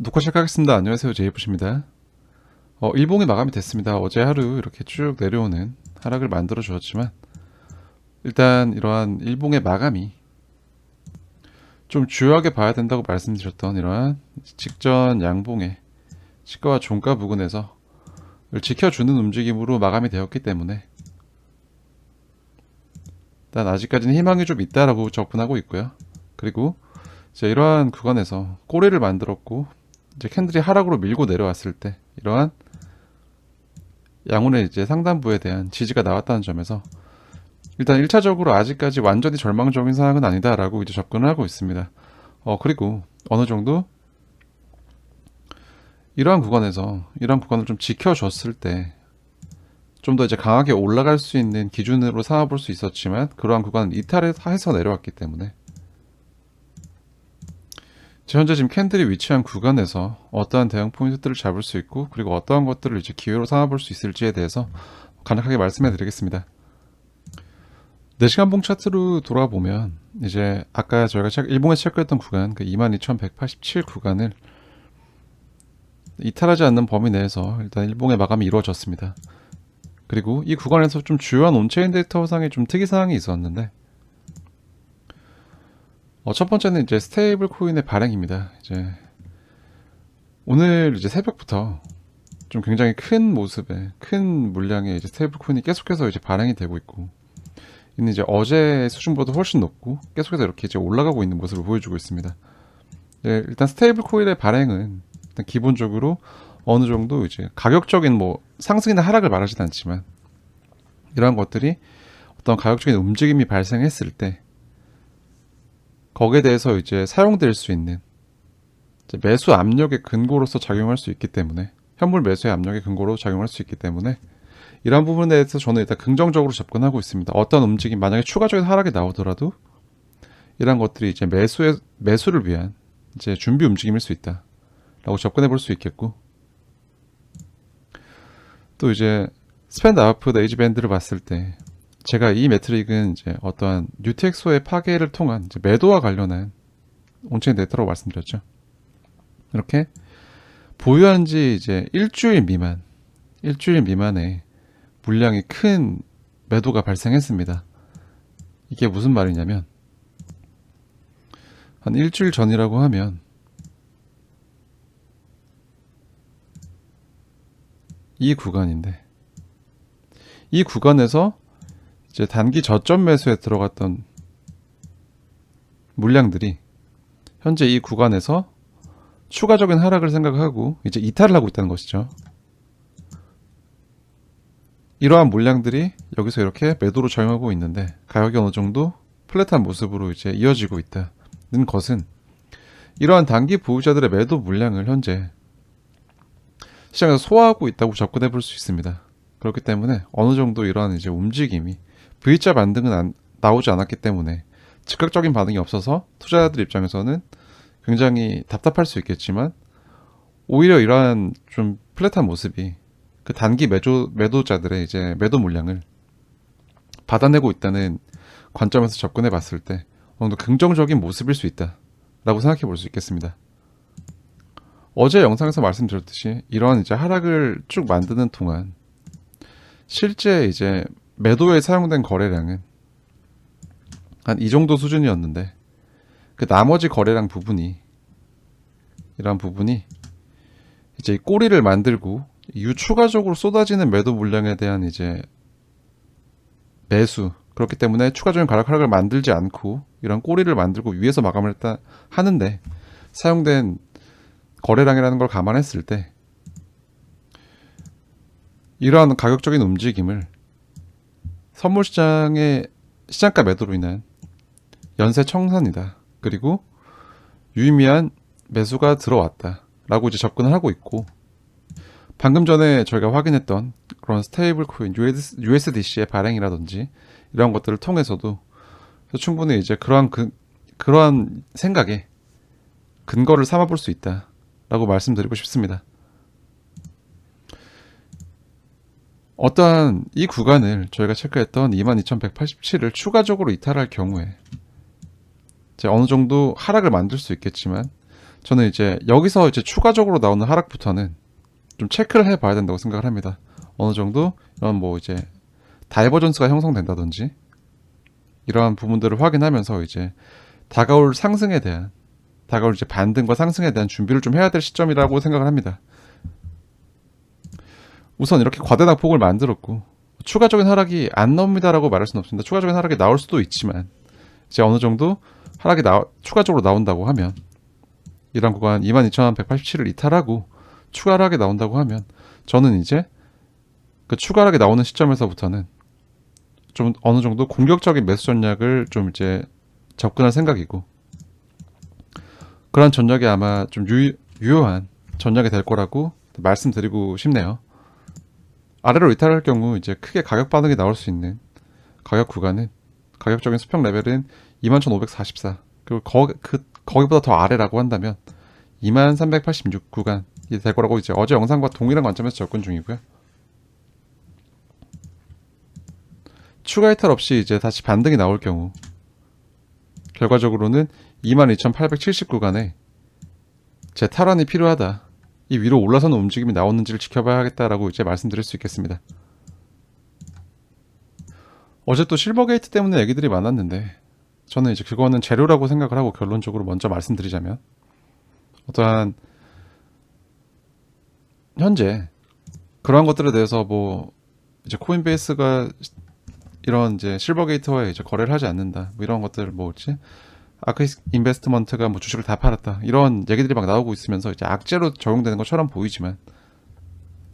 녹화 시작하겠습니다. 안녕하세요. 제이프십니다. 일봉이 마감이 됐습니다. 어제 하루 이렇게 쭉 내려오는 하락을 만들어 주었지만 일단 이러한 일봉의 마감이 좀 주요하게 봐야 된다고 말씀드렸던 이러한 직전 양봉의 시가와 종가 부근에서 지켜주는 움직임으로 마감이 되었기 때문에 일단 아직까지는 희망이 좀 있다라고 접근하고 있고요. 그리고 이제 이러한 구간에서 꼬리를 만들었고 이제 캔들이 하락으로 밀고 내려왔을 때 이러한 양운의 이제 상단부에 대한 지지가 나왔다는 점에서 일단 1차적으로 아직까지 완전히 절망적인 상황은 아니다라고 이제 접근을 하고 있습니다. 그리고 어느 정도 이러한 구간을 좀 지켜줬을 때 좀 더 이제 강하게 올라갈 수 있는 기준으로 삼아볼 수 있었지만 그러한 구간은 이탈해서 내려왔기 때문에 현재 지금 캔들이 위치한 구간에서 어떠한 대응 포인트들을 잡을 수 있고 그리고 어떠한 것들을 이제 기회로 삼아볼 수 있을지에 대해서 간략하게 말씀해 드리겠습니다. 4시간 봉 차트로 돌아와 보면 이제 아까 저희가 일봉에서 체크했던 구간 그 22,187 구간을 이탈하지 않는 범위 내에서 일단 일봉의 마감이 이루어졌습니다. 그리고 이 구간에서 좀 주요한 온체인 데이터상에 좀 특이사항이 있었는데 첫 번째는 이제 스테이블 코인의 발행입니다. 이제 오늘 이제 새벽부터 좀 굉장히 큰 모습의 큰 물량의 이제 스테이블 코인이 계속해서 이제 발행이 되고 있고 이는 이제 어제 수준보다 훨씬 높고 계속해서 이렇게 이제 올라가고 있는 모습을 보여주고 있습니다. 일단 스테이블 코인의 발행은 일단 기본적으로 어느 정도 이제 가격적인 뭐 상승이나 하락을 말하진 않지만 이러한 것들이 어떤 가격적인 움직임이 발생했을 때 거기에 대해서 이제 사용될 수 있는 이제 매수 압력의 근거로서 작용할 수 있기 때문에 현물 매수의 압력의 근거로 작용할 수 있기 때문에 이러한 부분에 대해서 저는 일단 긍정적으로 접근하고 있습니다. 어떤 움직임 만약에 추가적인 하락이 나오더라도 이러한 것들이 이제 매수를 위한 이제 준비 움직임일 수 있다라고 접근해 볼 수 있겠고 또 이제 스펜드 아웃풋 에이지 밴드를 봤을 때 제가 이 매트릭은 이제 어떠한 UTXO의 파괴를 통한 이제 매도와 관련한 온체인 데이터라고 말씀드렸죠. 이렇게 보유한 지 이제 일주일 미만의 물량이 큰 매도가 발생했습니다. 이게 무슨 말이냐면 한 일주일 전이라고 하면 이 구간인데 이 구간에서 이제 단기 저점 매수에 들어갔던 물량들이 현재 이 구간에서 추가적인 하락을 생각하고 이제 이탈을 하고 있다는 것이죠. 이러한 물량들이 여기서 이렇게 매도로 작용하고 있는데 가격이 어느 정도 플랫한 모습으로 이제 이어지고 있다는 것은 이러한 단기 보유자들의 매도 물량을 현재 시장에서 소화하고 있다고 접근해 볼 수 있습니다. 그렇기 때문에 어느 정도 이러한 이제 움직임이 V자 반등은 나오지 않았기 때문에 즉각적인 반응이 없어서 투자자들 입장에서는 굉장히 답답할 수 있겠지만 오히려 이러한 좀 플랫한 모습이 그 단기 매도자들의 이제 매도 물량을 받아내고 있다는 관점에서 접근해 봤을 때 어느 정도 긍정적인 모습일 수 있다라고 생각해 볼 수 있겠습니다. 어제 영상에서 말씀드렸듯이 이러한 이제 하락을 쭉 만드는 동안 실제 이제 매도에 사용된 거래량은 한 이 정도 수준이었는데 그 나머지 거래량 부분이 이러한 부분이 이제 꼬리를 만들고 이후 추가적으로 쏟아지는 매도 물량에 대한 이제 매수 그렇기 때문에 추가적인 가격 하락을 만들지 않고 이런 꼬리를 만들고 위에서 마감을 하는데 사용된 거래량이라는 걸 감안했을 때 이러한 가격적인 움직임을 선물 시장의 시장가 매도로 인한 연쇄 청산이다. 그리고 유의미한 매수가 들어왔다. 라고 이제 접근을 하고 있고 방금 전에 저희가 확인했던 그런 스테이블 코인 USDC의 발행이라든지 이런 것들을 통해서도 충분히 이제 그러한 생각에 근거를 삼아 볼 수 있다라고 말씀드리고 싶습니다. 어떠한 이 구간을 저희가 체크했던 22,187을 추가적으로 이탈할 경우에 이제 어느 정도 하락을 만들 수 있겠지만 저는 이제 여기서 이제 추가적으로 나오는 하락부터는 좀 체크를 해봐야 된다고 생각을 합니다. 어느 정도 이런 뭐 이제 다이버전스가 형성된다든지 이러한 부분들을 확인하면서 이제 다가올 상승에 대한 다가올 이제 반등과 상승에 대한 준비를 좀 해야 될 시점이라고 생각을 합니다. 우선 이렇게 과대 낙폭을 만들었고 추가적인 하락이 안 나옵니다라고 말할 수는 없습니다. 추가적인 하락이 나올 수도 있지만 이제 어느 정도 하락이 추가적으로 나온다고 하면 이런 구간 22,187을 이탈하고 추가 하락이 나온다고 하면 저는 이제 그 추가 하락이 나오는 시점에서부터는 좀 어느 정도 공격적인 매수 전략을 좀 이제 접근할 생각이고 그런 전략이 아마 좀 유효한 전략이 될 거라고 말씀드리고 싶네요. 아래로 이탈할 경우 이제 크게 가격 반응이 나올 수 있는 가격 구간은 가격적인 수평 레벨은 21,544 그리고 거기보다 더 아래라고 한다면 2386 구간이 될 거라고 이제 어제 영상과 동일한 관점에서 접근 중이고요. 추가 이탈 없이 이제 다시 반등이 나올 경우 결과적으로는 22,870 구간에 제 탈환이 필요하다. 이 위로 올라서는 움직임이 나오는지를 지켜봐야겠다라고 이제 말씀드릴 수 있겠습니다. 어제 또 실버게이트 때문에 얘기들이 많았는데 저는 이제 그거는 재료라고 생각을 하고 결론적으로 먼저 말씀드리자면 어떠한 현재 그러한 것들에 대해서 뭐 이제 코인베이스가 이런 이제 실버게이트와 이제 거래를 하지 않는다 뭐 이런 것들 뭐지 아크 인베스트먼트가 뭐 주식을 다 팔았다 이런 얘기들이 막 나오고 있으면서 이제 악재로 적용되는 것처럼 보이지만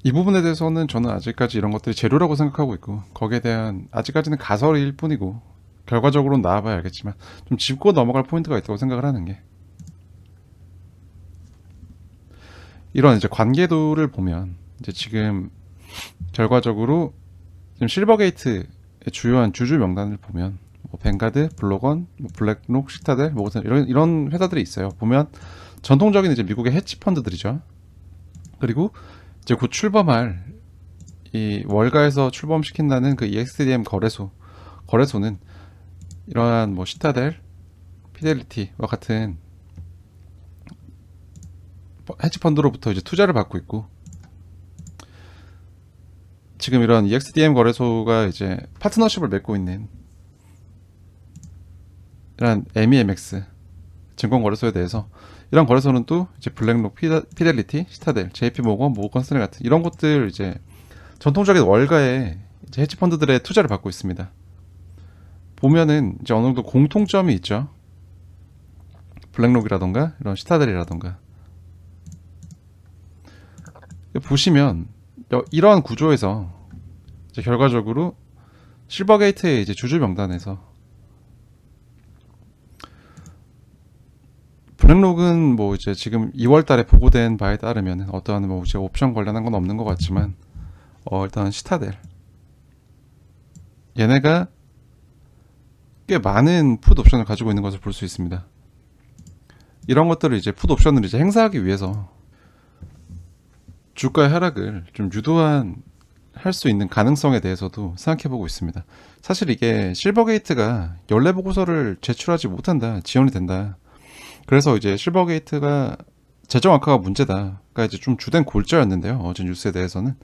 이 부분에 대해서는 저는 아직까지 이런 것들이 재료라고 생각하고 있고 거기에 대한 아직까지는 가설일 뿐이고 결과적으로는 나와봐야 알겠지만 좀 짚고 넘어갈 포인트가 있다고 생각을 하는 게 이런 이제 관계도를 보면 이제 지금 결과적으로 지금 실버게이트의 주요한 주주 명단을 보면 뭐 뱅가드, 블록원, 뭐 블랙록, 시타델, 뭐 이런 회사들이 있어요. 보면 전통적인 이제 미국의 헤지 펀드들이죠. 그리고 이제 곧 출범할 이 월가에서 출범시킨다는 그 EXDM 거래소는 이러한 뭐 시타델, 피델리티와 같은 헤지 펀드로부터 이제 투자를 받고 있고 지금 이런 EXDM 거래소가 이제 파트너십을 맺고 있는 이런 MEMX 증권 거래소에 대해서 이런 거래소는 또 이제 블랙록, 피델리티, 시타델, JP모건, 모건스탠리 같은 이런 곳들 이제 전통적인 월가의 이제 헤지 펀드들의 투자를 받고 있습니다. 보면은 이제 어느 정도 공통점이 있죠. 블랙록이라던가 이런 시타델이라던가 보시면 이러한 구조에서 이제 결과적으로 실버게이트의 이제 주주 명단에서 블랙록은 뭐 이제 지금 2월달에 보고된 바에 따르면 어떠한 뭐 이제 옵션 관련한 건 없는 것 같지만 일단 시타델 얘네가 꽤 많은 풋 옵션을 가지고 있는 것을 볼 수 있습니다. 이런 것들을 이제 풋 옵션을 이제 행사하기 위해서 주가의 하락을 좀 할 수 있는 가능성에 대해서도 생각해 보고 있습니다. 사실 이게 실버게이트가 연례 보고서를 제출하지 못한다, 지연이 된다. 그래서 이제 실버게이트가 재정 악화가 문제다가 이제 좀 주된 골자였는데요. 어제 뉴스에 대해서는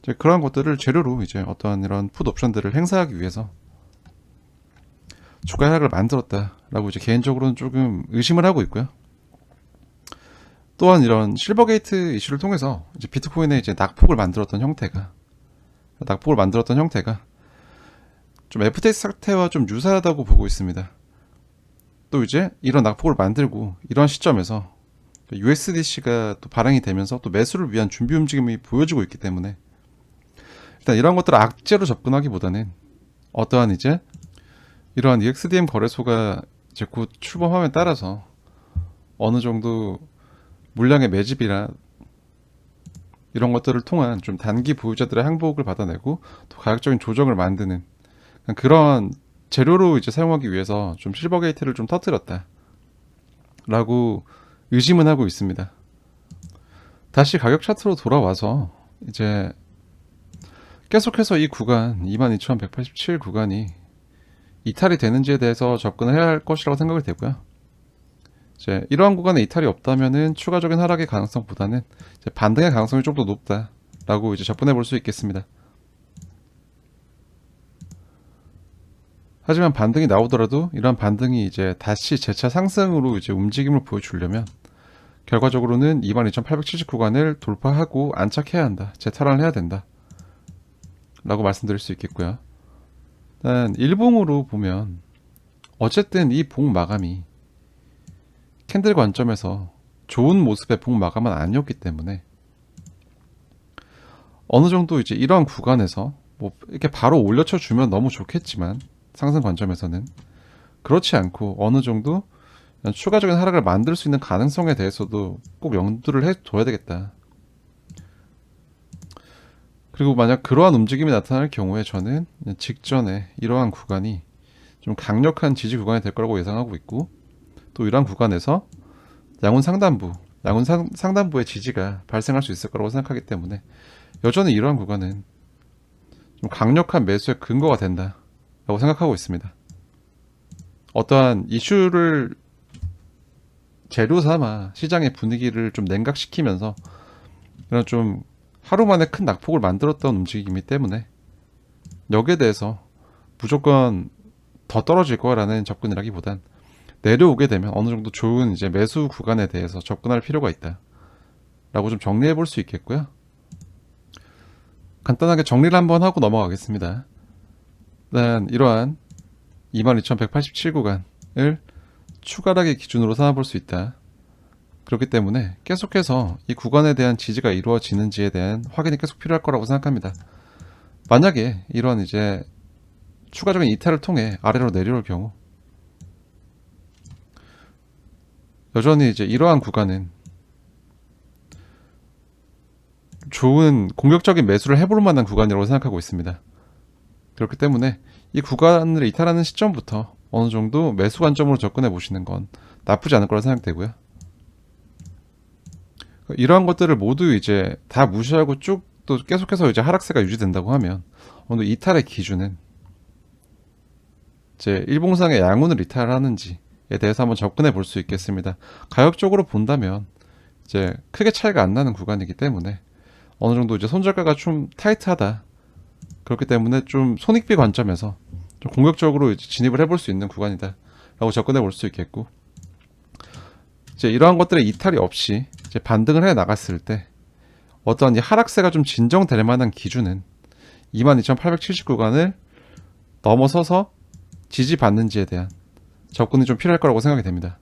이제 그러한 것들을 재료로 이제 어떠한 이런 풋 옵션들을 행사하기 위해서 주가 하락을 만들었다라고 이제 개인적으로는 조금 의심을 하고 있고요. 또한 이런 실버게이트 이슈를 통해서 이제 비트코인의 이제 낙폭을 만들었던 형태가 좀 FTX 사태와 좀 유사하다고 보고 있습니다. 또 이제 이런 낙폭을 만들고 이런 시점에서 USDC가 또 발행이 되면서 또 매수를 위한 준비 움직임이 보여지고 있기 때문에 일단 이런 것들을 악재로 접근하기보다는 어떠한 이제 이러한 EXDM 거래소가 이제 곧 출범함에 따라서 어느 정도 물량의 매집이나 이런 것들을 통한 좀 단기 보유자들의 항복을 받아내고 또 가격적인 조정을 만드는 그런 재료로 이제 사용하기 위해서 좀 실버게이트를 좀 터뜨렸다 라고 의심은 하고 있습니다. 다시 가격 차트로 돌아와서 이제 계속해서 이 구간 22,187 구간이 이탈이 되는지에 대해서 접근을 해야 할 것이라고 생각이 되고요. 이제 이러한 구간에 이탈이 없다면은 추가적인 하락의 가능성보다는 이제 반등의 가능성이 좀 더 높다라고 이제 접근해 볼 수 있겠습니다. 하지만 반등이 나오더라도 이러한 반등이 이제 다시 재차 상승으로 이제 움직임을 보여주려면 결과적으로는 22,870 구간을 돌파하고 안착해야 한다. 재탈환을 해야 된다. 라고 말씀드릴 수 있겠고요. 일단 일봉으로 보면 어쨌든 이 봉 마감이 캔들 관점에서 좋은 모습의 봉 마감은 아니었기 때문에 어느 정도 이제 이러한 구간에서 뭐 이렇게 바로 올려쳐 주면 너무 좋겠지만 상승 관점에서는 그렇지 않고 어느 정도 추가적인 하락을 만들 수 있는 가능성에 대해서도 꼭 염두를 해둬야 되겠다. 그리고 만약 그러한 움직임이 나타날 경우에 저는 직전에 이러한 구간이 좀 강력한 지지 구간이 될 거라고 예상하고 있고, 또 이러한 구간에서 양훈 상단부의 지지가 발생할 수 있을 거라고 생각하기 때문에 여전히 이러한 구간은 좀 강력한 매수의 근거가 된다라고 생각하고 있습니다. 어떠한 이슈를 재료 삼아 시장의 분위기를 좀 냉각시키면서 이런 좀 하루 만에 큰 낙폭을 만들었던 움직임이기 때문에 여기에 대해서 무조건 더 떨어질 거라는 접근이라기보단 내려오게 되면 어느 정도 좋은 이제 매수 구간에 대해서 접근할 필요가 있다 라고 좀 정리해 볼 수 있겠고요. 간단하게 정리를 한번 하고 넘어가겠습니다. 일단 이러한 22,187 구간을 추가락의 기준으로 삼아볼 수 있다. 그렇기 때문에 계속해서 이 구간에 대한 지지가 이루어지는지에 대한 확인이 계속 필요할 거라고 생각합니다. 만약에 이런 이제 추가적인 이탈을 통해 아래로 내려올 경우 여전히 이제 이러한 구간은 좋은 공격적인 매수를 해볼 만한 구간이라고 생각하고 있습니다. 그렇기 때문에 이 구간을 이탈하는 시점부터 어느 정도 매수 관점으로 접근해 보시는 건 나쁘지 않을 거라 생각되고요. 이러한 것들을 모두 이제 다 무시하고 쭉 또 계속해서 이제 하락세가 유지된다고 하면 어느 이탈의 기준은 이제 일봉상의 양운을 이탈하는지에 대해서 한번 접근해 볼 수 있겠습니다. 가격적으로 본다면 이제 크게 차이가 안 나는 구간이기 때문에 어느 정도 이제 손절가가 좀 타이트하다. 그렇기 때문에 좀 손익비 관점에서 좀 공격적으로 이제 진입을 해볼 수 있는 구간이다 라고 접근해 볼 수 있겠고, 이제 이러한 것들의 이탈이 없이 이제 반등을 해 나갔을 때 어떤 이 하락세가 좀 진정될 만한 기준은 22,870 구간을 넘어서서 지지받는지에 대한 접근이 좀 필요할 거라고 생각이 됩니다.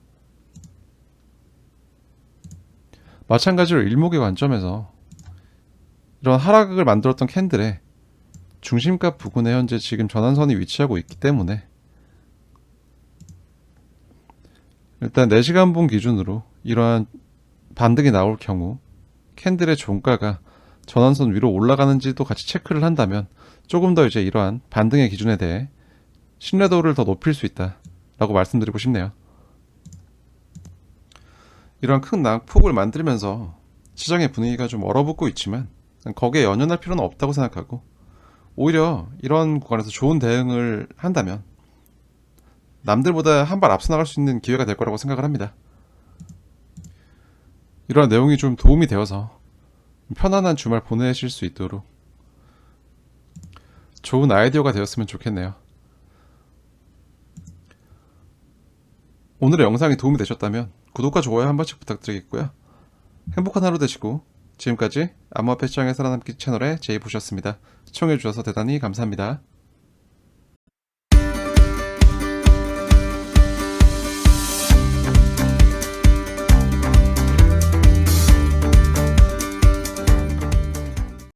마찬가지로 일목의 관점에서 이런 하락을 만들었던 캔들의 중심값 부근에 현재 지금 전환선이 위치하고 있기 때문에 일단 4시간분 기준으로 이러한 반등이 나올 경우 캔들의 종가가 전환선 위로 올라가는지도 같이 체크를 한다면 조금 더 이제 이러한 반등의 기준에 대해 신뢰도를 더 높일 수 있다 라고 말씀드리고 싶네요. 이러한 큰 낙폭을 만들면서 시장의 분위기가 좀 얼어붙고 있지만 거기에 연연할 필요는 없다고 생각하고, 오히려 이런 구간에서 좋은 대응을 한다면 남들보다 한 발 앞서 나갈 수 있는 기회가 될 거라고 생각을 합니다. 이러한 내용이 좀 도움이 되어서 편안한 주말 보내실 수 있도록 좋은 아이디어가 되었으면 좋겠네요. 오늘의 영상이 도움이 되셨다면 구독과 좋아요 한 번씩 부탁드리겠고요. 행복한 하루 되시고, 지금까지 암호화폐 시장에 살아남기 채널의 제이보셨습니다. 시청해주셔서 대단히 감사합니다.